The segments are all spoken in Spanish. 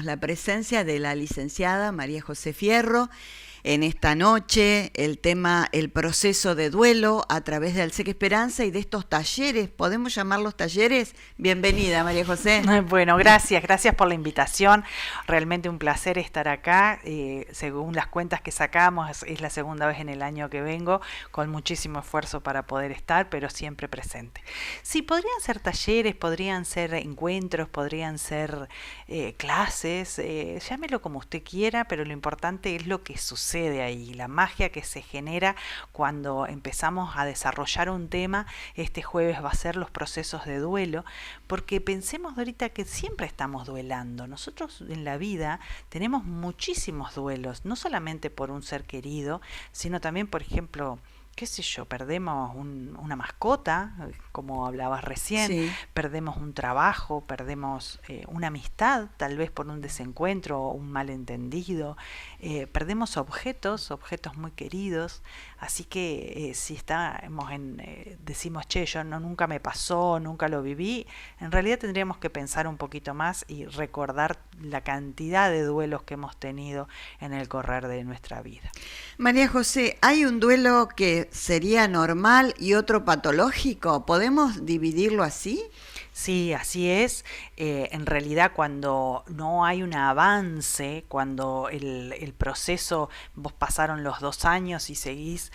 la presencia de la licenciada María José Fierro en esta noche, el tema, el proceso de duelo a través de Alsec Esperanza y de estos talleres, ¿podemos llamarlos talleres? Bienvenida, María José. Bueno, gracias por la invitación, realmente un placer estar acá, según las cuentas que sacamos, es la segunda vez en el año que vengo, con muchísimo esfuerzo para poder estar, pero siempre presente. Sí, podrían ser talleres, podrían ser encuentros, podrían ser clases, llámelo como usted quiera, pero lo importante es lo que sucede ahí, la magia que se genera cuando empezamos a desarrollar un tema. Este jueves va a ser los procesos de duelo, porque pensemos ahorita que siempre estamos duelando. Nosotros en la vida tenemos muchísimos duelos, no solamente por un ser querido, sino también, por ejemplo, qué sé yo, perdemos una mascota, como hablabas recién, Sí. perdemos un trabajo, perdemos una amistad, tal vez por un desencuentro o un malentendido, perdemos objetos muy queridos, así que si estamos decimos, che, yo nunca me pasó, nunca lo viví, en realidad tendríamos que pensar un poquito más y recordar la cantidad de duelos que hemos tenido en el correr de nuestra vida. María José, ¿hay un duelo que sería normal y otro patológico? ¿Podemos dividirlo así? Sí, así es. En realidad, cuando no hay un avance, cuando el proceso, vos pasaron los 2 años y seguís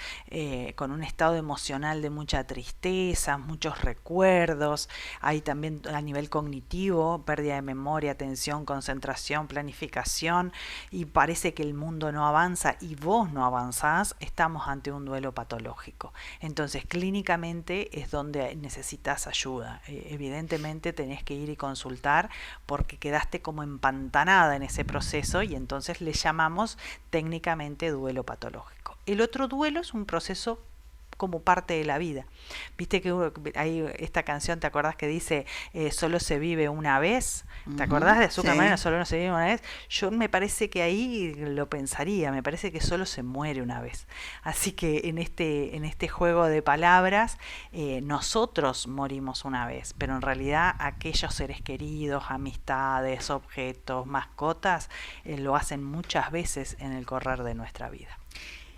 con un estado emocional de mucha tristeza, muchos recuerdos, hay también a nivel cognitivo, pérdida de memoria, atención, concentración, planificación, y parece que el mundo no avanza y vos no avanzás, estamos ante un duelo patológico. Entonces, clínicamente es donde necesitas ayuda. Evidentemente tenés que ir y consultar porque quedaste como empantanada en ese proceso y entonces le llamamos técnicamente duelo patológico. El otro duelo es un proceso como parte de la vida. Viste que hay esta canción, ¿te acordás que dice solo se vive una vez? ¿Te acordás de Azúcar Moreno? Sí. Solo no se vive una vez. Yo me parece que ahí lo pensaría, me parece que solo se muere una vez. Así que en este juego de palabras, nosotros morimos una vez, pero en realidad aquellos seres queridos, amistades, objetos, mascotas, lo hacen muchas veces en el correr de nuestra vida.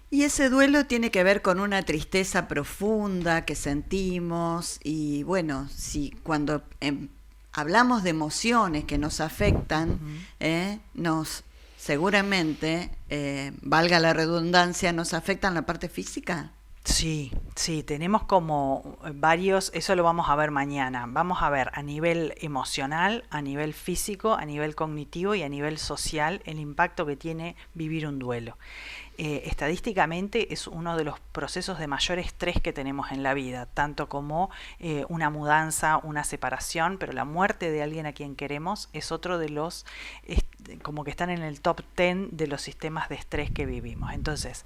Y ese duelo tiene que ver con una tristeza profunda que sentimos y bueno, si cuando hablamos de emociones que nos afectan, Uh-huh. nos seguramente, valga la redundancia, nos afectan la parte física. Sí, sí, tenemos como varios, eso lo vamos a ver mañana. Vamos a ver a nivel emocional, a nivel físico, a nivel cognitivo y a nivel social el impacto que tiene vivir un duelo. Estadísticamente es uno de los procesos de mayor estrés que tenemos en la vida, tanto como una mudanza, una separación, pero la muerte de alguien a quien queremos es otro de los, como que están en el top 10 de los sistemas de estrés que vivimos. Entonces,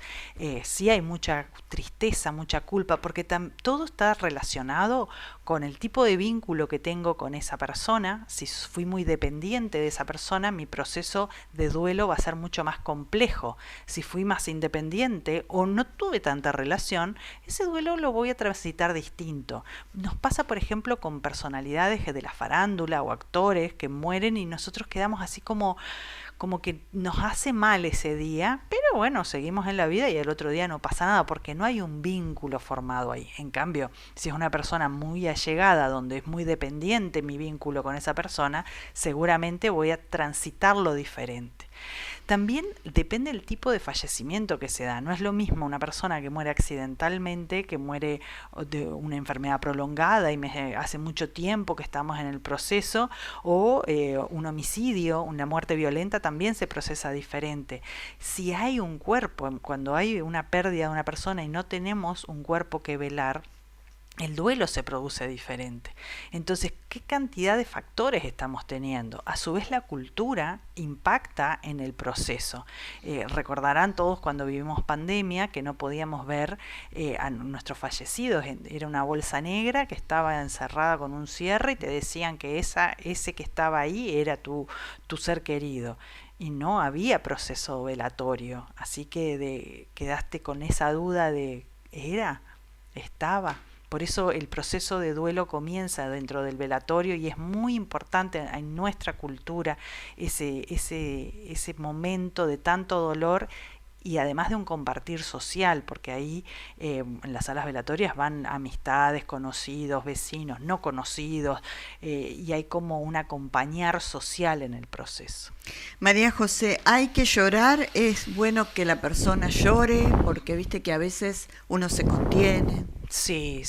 sí hay mucha tristeza, mucha culpa, porque todo está relacionado con el tipo de vínculo que tengo con esa persona. Si fui muy dependiente de esa persona, mi proceso de duelo va a ser mucho más complejo. Si fui más independiente o no tuve tanta relación, ese duelo lo voy a transitar distinto. Nos pasa, por ejemplo, con personalidades de la farándula o actores que mueren y nosotros quedamos así como que nos hace mal ese día, pero bueno, seguimos en la vida y el otro día no pasa nada porque no hay un vínculo formado ahí. En cambio, si es una persona muy allegada, donde es muy dependiente mi vínculo con esa persona, seguramente voy a transitarlo diferente. También depende del tipo de fallecimiento que se da. No es lo mismo una persona que muere accidentalmente, que muere de una enfermedad prolongada y hace mucho tiempo que estamos en el proceso, o un homicidio, una muerte violenta también se procesa diferente. Si hay un cuerpo, cuando hay una pérdida de una persona y no tenemos un cuerpo que velar, el duelo se produce diferente. Entonces, ¿qué cantidad de factores estamos teniendo? A su vez, la cultura impacta en el proceso. Recordarán todos cuando vivimos pandemia que no podíamos ver a nuestros fallecidos. Era una bolsa negra que estaba encerrada con un cierre y te decían que ese que estaba ahí era tu ser querido. Y no había proceso velatorio. Así que quedaste con esa duda de, ¿era? ¿Estaba? Por eso el proceso de duelo comienza dentro del velatorio y es muy importante en nuestra cultura ese momento de tanto dolor y además de un compartir social, porque ahí en las salas velatorias van amistades, conocidos, vecinos, no conocidos, y hay como un acompañar social en el proceso. María José, ¿hay que llorar? ¿Es bueno que la persona llore? Porque viste que a veces uno se contiene. Sí,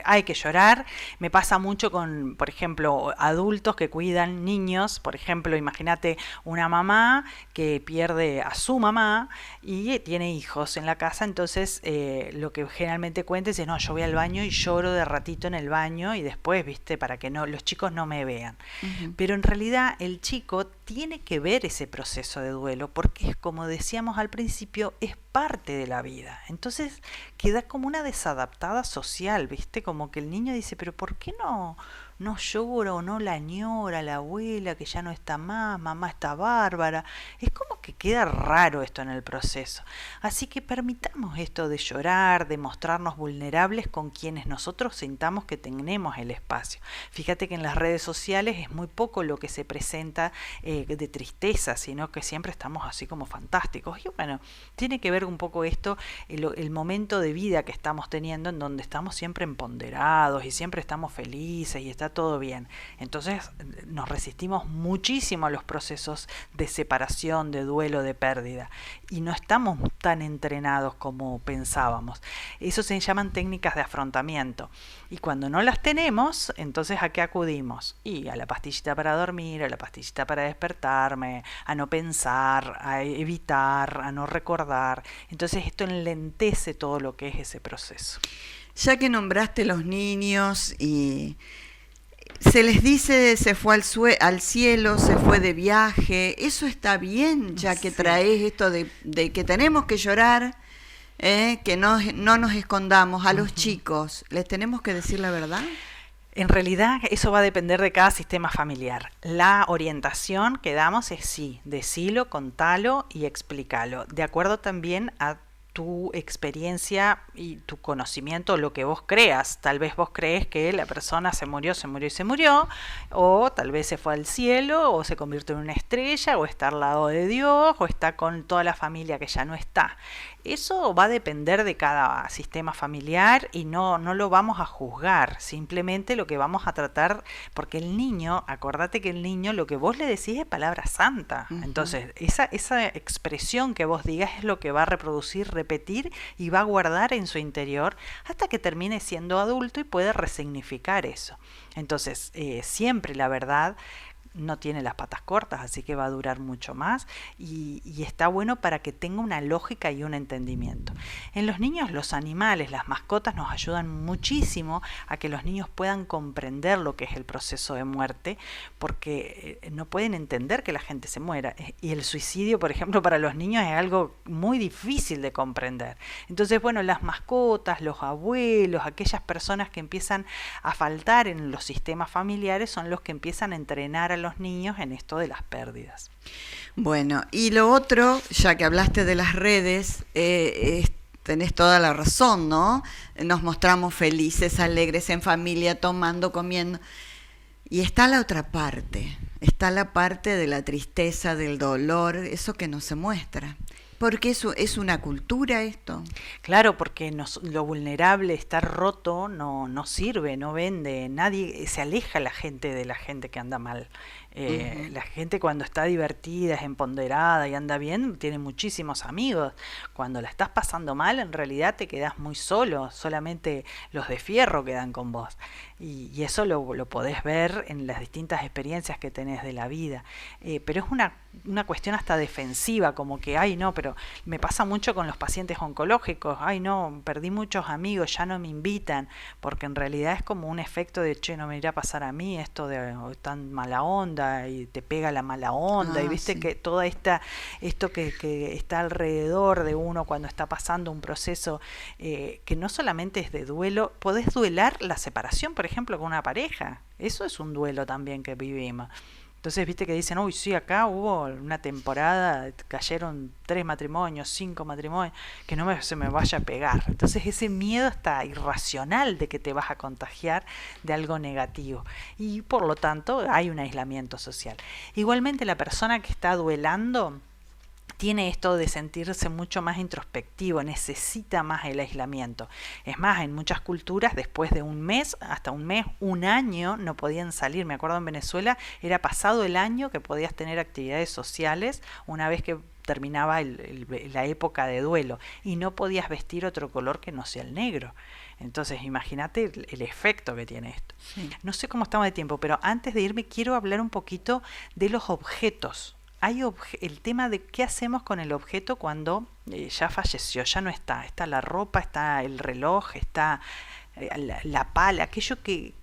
hay que llorar. Me pasa mucho con, por ejemplo, adultos que cuidan niños. Por ejemplo, imagínate una mamá que pierde a su mamá y tiene hijos en la casa. Entonces, lo que generalmente cuenta es, no, yo voy al baño y lloro de ratito en el baño y después, viste, para que no los chicos no me vean. Pero en realidad el chico tiene que ver ese proceso de duelo porque, como decíamos al principio, es parte de la vida. Entonces queda como una desadaptada social, ¿viste? Como que el niño dice, pero ¿por qué no llora o no la añora la abuela que ya no está más, mamá está bárbara? Es como que queda raro esto en el proceso. Así que permitamos esto de llorar, de mostrarnos vulnerables con quienes nosotros sintamos que tenemos el espacio. Fíjate que en las redes sociales es muy poco lo que se presenta de tristeza, sino que siempre estamos así como fantásticos. Y bueno, tiene que ver un poco esto, el momento de vida que estamos teniendo, en donde estamos siempre empoderados y siempre estamos felices y está todo bien. Entonces nos resistimos muchísimo a los procesos de separación, de duelo, de pérdida, y no estamos tan entrenados como pensábamos. Eso se llaman técnicas de afrontamiento, y cuando no las tenemos, entonces ¿a qué acudimos? Y a la pastillita para dormir, a la pastillita para despertarme, a no pensar, a evitar, a no recordar. Entonces esto enlentece todo lo que es ese proceso. Ya que nombraste los niños y se les dice se fue al cielo, se fue de viaje, eso está bien, ya que traes esto de que tenemos que llorar, que no nos escondamos. A los chicos, ¿les tenemos que decir la verdad? En realidad eso va a depender de cada sistema familiar. La orientación que damos es sí, decilo, contalo y explícalo, de acuerdo también a tu experiencia y tu conocimiento, lo que vos creas. Tal vez vos crees que la persona se murió, o tal vez se fue al cielo, o se convirtió en una estrella, o está al lado de Dios, o está con toda la familia que ya no está. Eso va a depender de cada sistema familiar y no lo vamos a juzgar, simplemente lo que vamos a tratar, porque el niño, acordate que el niño lo que vos le decís es palabra santa. Entonces esa expresión que vos digas es lo que va a reproducir, repetir y va a guardar en su interior hasta que termine siendo adulto y puede resignificar eso. Entonces siempre la verdad no tiene las patas cortas, así que va a durar mucho más y está bueno para que tenga una lógica y un entendimiento. En los niños, los animales, las mascotas nos ayudan muchísimo a que los niños puedan comprender lo que es el proceso de muerte, porque no pueden entender que la gente se muera, y el suicidio, por ejemplo, para los niños es algo muy difícil de comprender. Entonces, bueno, las mascotas, los abuelos, aquellas personas que empiezan a faltar en los sistemas familiares son los que empiezan a entrenar a los niños en esto de las pérdidas. Bueno, y lo otro, ya que hablaste de las redes, tenés toda la razón, ¿no? Nos mostramos felices, alegres, en familia, tomando, comiendo. Y está la otra parte, está la parte de la tristeza, del dolor, eso que no se muestra. Porque eso es una cultura esto. Claro, porque lo vulnerable, estar roto, no sirve, no vende. Nadie se aleja la gente de la gente que anda mal. La gente cuando está divertida, es empoderada y anda bien, tiene muchísimos amigos. Cuando la estás pasando mal, en realidad te quedás muy solo, solamente los de fierro quedan con vos. Y eso lo podés ver en las distintas experiencias que tenés de la vida. Pero es una cuestión hasta defensiva, como que, ay no, pero me pasa mucho con los pacientes oncológicos, ay no, perdí muchos amigos, ya no me invitan, porque en realidad es como un efecto de, che, no me irá a pasar a mí esto de tan mala onda, y te pega la mala onda, y viste que toda esto que está alrededor de uno cuando está pasando un proceso que no solamente es de duelo, podés duelar la separación, por ejemplo, con una pareja, eso es un duelo también que vivimos. Entonces, viste que dicen, uy, sí, acá hubo una temporada, cayeron 3 matrimonios, 5 matrimonios, que se me vaya a pegar. Entonces, ese miedo está irracional de que te vas a contagiar de algo negativo. Y por lo tanto, hay un aislamiento social. Igualmente, la persona que está duelando tiene esto de sentirse mucho más introspectivo, necesita más el aislamiento. Es más, en muchas culturas, después de un mes, hasta un mes, un año, no podían salir. Me acuerdo en Venezuela, era pasado el año que podías tener actividades sociales una vez que terminaba la época de duelo, y no podías vestir otro color que no sea el negro. Entonces, imagínate el efecto que tiene esto. Sí. No sé cómo estamos de tiempo, pero antes de irme quiero hablar un poquito de los objetos. Hay el tema de qué hacemos con el objeto cuando ya falleció, ya no está. Está la ropa, está el reloj, está la pala, aquello que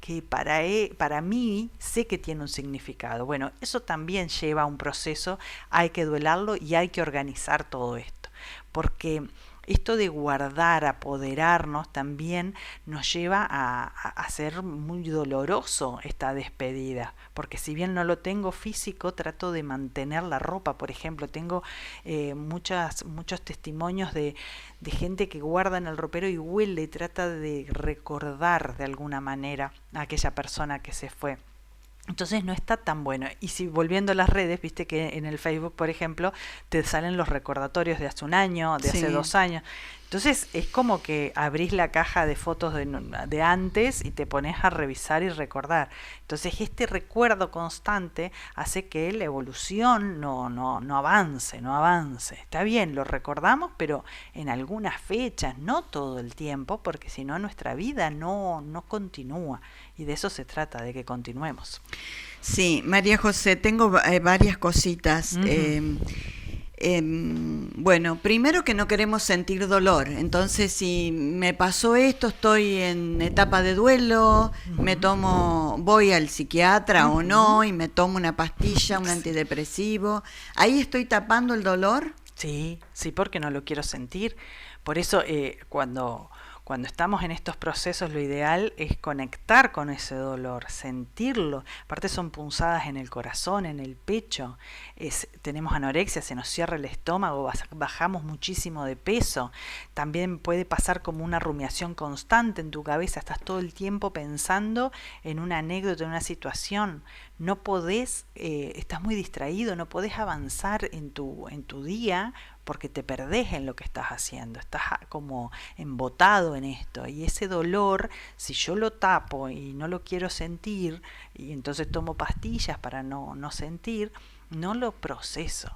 para mí sé que tiene un significado. Bueno, eso también lleva a un proceso, hay que duelarlo y hay que organizar todo esto. Porque esto de guardar, apoderarnos, también nos lleva a ser muy doloroso esta despedida, porque si bien no lo tengo físico, trato de mantener la ropa. Por ejemplo, tengo muchos testimonios de gente que guarda en el ropero y huele, trata de recordar de alguna manera a aquella persona que se fue. Entonces no está tan bueno. Y si volviendo a las redes, viste que en el Facebook, por ejemplo, te salen los recordatorios de hace un año, de hace 2 años. Entonces es como que abrís la caja de fotos de antes y te pones a revisar y recordar. Entonces este recuerdo constante hace que la evolución no avance. Está bien, lo recordamos, pero en algunas fechas, no todo el tiempo, porque si no nuestra vida no continúa. Y de eso se trata, de que continuemos. Sí, María José, tengo varias cositas. Bueno, primero que no queremos sentir dolor. Entonces, si me pasó esto, estoy en etapa de duelo, voy al psiquiatra o no, y me tomo una pastilla, un antidepresivo. ¿Ahí estoy tapando el dolor? Sí, porque no lo quiero sentir. Por eso, cuando estamos en estos procesos, lo ideal es conectar con ese dolor, sentirlo. Aparte son punzadas en el corazón, en el pecho. Tenemos anorexia, se nos cierra el estómago, bajamos muchísimo de peso. También puede pasar como una rumiación constante en tu cabeza. Estás todo el tiempo pensando en una anécdota, en una situación. No podés, estás muy distraído, no podés avanzar en tu día, porque te perdés en lo que estás haciendo, estás como embotado en esto. Y ese dolor, si yo lo tapo y no lo quiero sentir, y entonces tomo pastillas para no sentir, no lo proceso.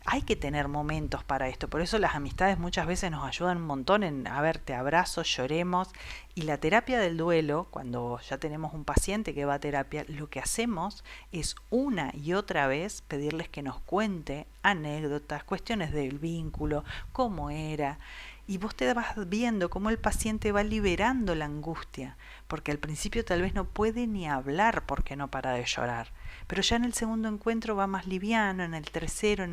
Hay que tener momentos para esto, por eso las amistades muchas veces nos ayudan un montón en, a ver, te abrazo, lloremos. Y la terapia del duelo, cuando ya tenemos un paciente que va a terapia, lo que hacemos es una y otra vez pedirles que nos cuente anécdotas, cuestiones del vínculo, cómo era. Y vos te vas viendo cómo el paciente va liberando la angustia, porque al principio tal vez no puede ni hablar porque no para de llorar. Pero ya en el segundo encuentro va más liviano, en el tercero,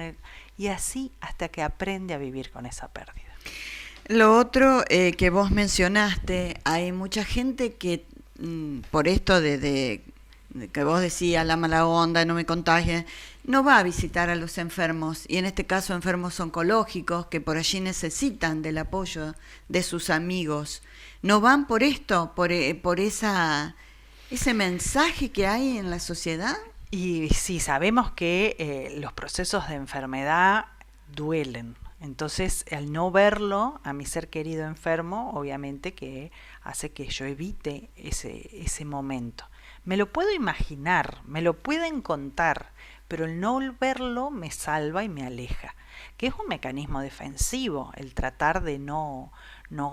y así hasta que aprende a vivir con esa pérdida. Lo otro que vos mencionaste, hay mucha gente que por esto de que vos decías, la mala onda, no me contagie, no va a visitar a los enfermos, y en este caso enfermos oncológicos que por allí necesitan del apoyo de sus amigos. ¿No van por esto, por ese mensaje que hay en la sociedad? Y sí, sabemos que los procesos de enfermedad duelen. Entonces, al no verlo, a mi ser querido enfermo, obviamente que hace que yo evite ese momento. Me lo puedo imaginar, me lo pueden contar, pero el no verlo me salva y me aleja, que es un mecanismo defensivo, el tratar de no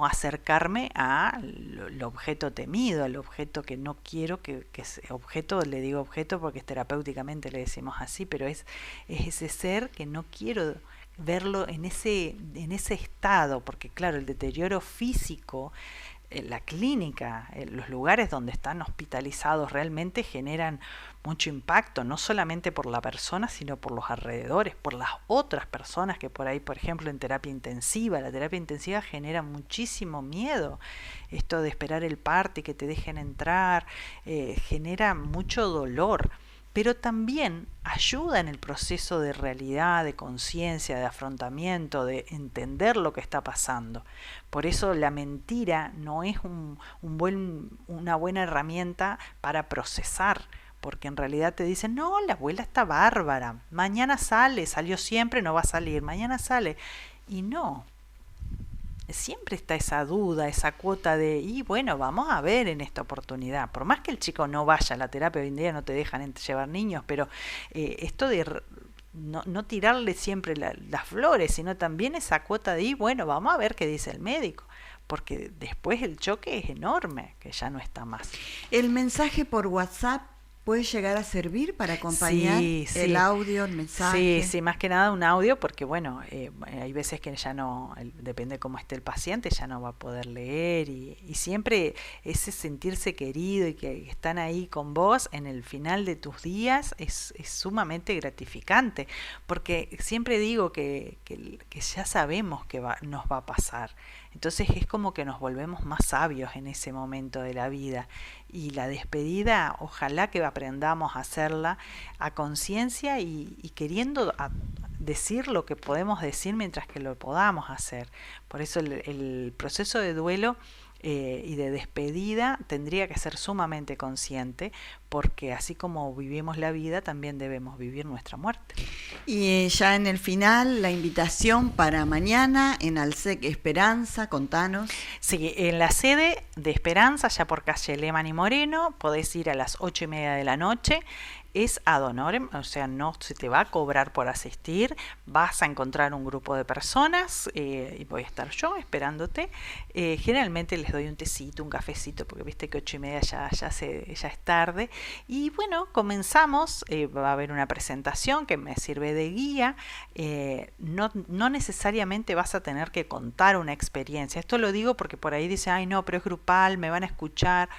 acercarme al objeto temido, al objeto que no quiero que objeto, le digo objeto porque terapéuticamente le decimos así, pero es ese ser que no quiero verlo en ese estado, porque claro, el deterioro físico, la clínica, los lugares donde están hospitalizados realmente generan mucho impacto, no solamente por la persona, sino por los alrededores, por las otras personas que por ahí, por ejemplo, en terapia intensiva, la terapia intensiva genera muchísimo miedo. Esto de esperar el parte, que te dejen entrar, genera mucho dolor. pero también ayuda en el proceso de realidad, de conciencia, de afrontamiento, de entender lo que está pasando. Por eso la mentira no es una buena herramienta para procesar, porque en realidad te dicen, no, la abuela está bárbara, mañana salió siempre, no va a salir, mañana sale. Y no, siempre está esa duda, esa cuota de, y bueno, vamos a ver en esta oportunidad. Por más que el chico no vaya a la terapia, hoy en día no te dejan llevar niños, pero esto de no tirarle siempre las flores, sino también esa cuota de, y bueno, vamos a ver qué dice el médico. Porque después el choque es enorme, que ya no está más. El mensaje por WhatsApp puede llegar a servir para acompañar el audio, el mensaje. Sí, más que nada un audio, porque bueno, hay veces que ya no, depende cómo esté el paciente, ya no va a poder leer y siempre ese sentirse querido y que están ahí con vos en el final de tus días es sumamente gratificante, porque siempre digo que ya sabemos que nos va a pasar. Entonces es como que nos volvemos más sabios en ese momento de la vida. Y la despedida, ojalá que aprendamos a hacerla a conciencia y queriendo decir lo que podemos decir mientras que lo podamos hacer. Por eso el proceso de duelo y de despedida tendría que ser sumamente consciente, porque así como vivimos la vida, también debemos vivir nuestra muerte. Y ya en el final, la invitación para mañana en Alsec Esperanza, contanos. Sí, en la sede de Esperanza, ya por calle Lehmann y Moreno, podés ir a las 8:30 de la noche. Es ad honorem, o sea, no se te va a cobrar por asistir, vas a encontrar un grupo de personas y voy a estar yo esperándote. Generalmente les doy un tecito, un cafecito, porque viste que 8:30 ya es tarde. Y bueno, comenzamos, va a haber una presentación que me sirve de guía. No necesariamente vas a tener que contar una experiencia. Esto lo digo porque por ahí dicen, ay no, pero es grupal, me van a escuchar.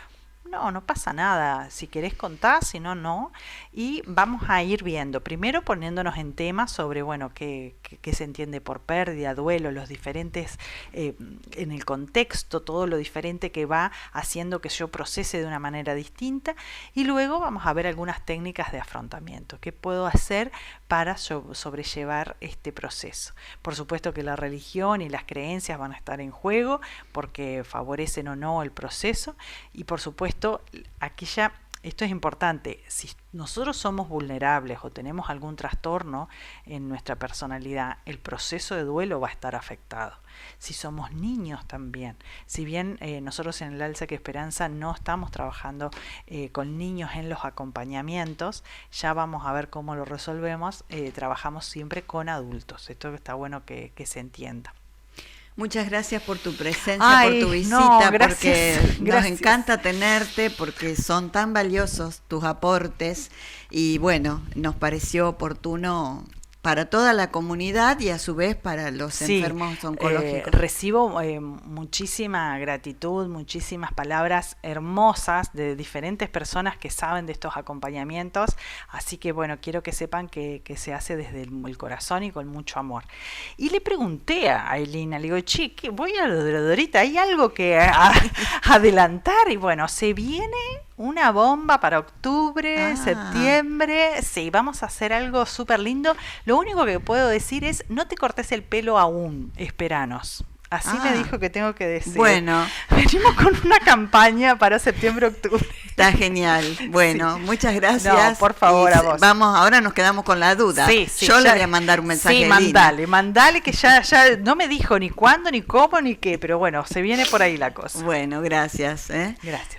No pasa nada, si querés contar, si no, no. Y vamos a ir viendo, primero poniéndonos en temas sobre, bueno, qué se entiende por pérdida, duelo, los diferentes, en el contexto, todo lo diferente que va haciendo que yo procese de una manera distinta. Y luego vamos a ver algunas técnicas de afrontamiento, qué puedo hacer para sobrellevar este proceso. Por supuesto que la religión y las creencias van a estar en juego, porque favorecen o no el proceso. Y por supuesto, aquí ya, esto es importante, si nosotros somos vulnerables o tenemos algún trastorno en nuestra personalidad, el proceso de duelo va a estar afectado. Si somos niños también, si bien nosotros en el Alsec Esperanza no estamos trabajando con niños en los acompañamientos, ya vamos a ver cómo lo resolvemos, trabajamos siempre con adultos. Esto está bueno que se entienda. Muchas gracias por tu presencia, por tu visita, porque nos encanta tenerte, porque son tan valiosos tus aportes y bueno, nos pareció oportuno para toda la comunidad y a su vez para los enfermos oncológicos. Recibo muchísima gratitud, muchísimas palabras hermosas de diferentes personas que saben de estos acompañamientos, así que bueno, quiero que sepan que se hace desde el corazón y con mucho amor. Y le pregunté a Ailina, le digo, che, voy a lo de Dorita, ¿hay algo que adelantar? Y bueno, se viene una bomba para octubre, septiembre. Sí, vamos a hacer algo súper lindo. Lo único que puedo decir es, no te cortes el pelo aún, esperanos. Así me dijo que tengo que decir. Bueno. Venimos con una campaña para septiembre-octubre. Está genial. Bueno, sí. Muchas gracias. No, por favor, a vos. Vamos, ahora nos quedamos con la duda. Sí, yo le voy a mandar un mensaje. Sí, mandale, que ya no me dijo ni cuándo, ni cómo, ni qué, pero bueno, se viene por ahí la cosa. Bueno, gracias. Gracias.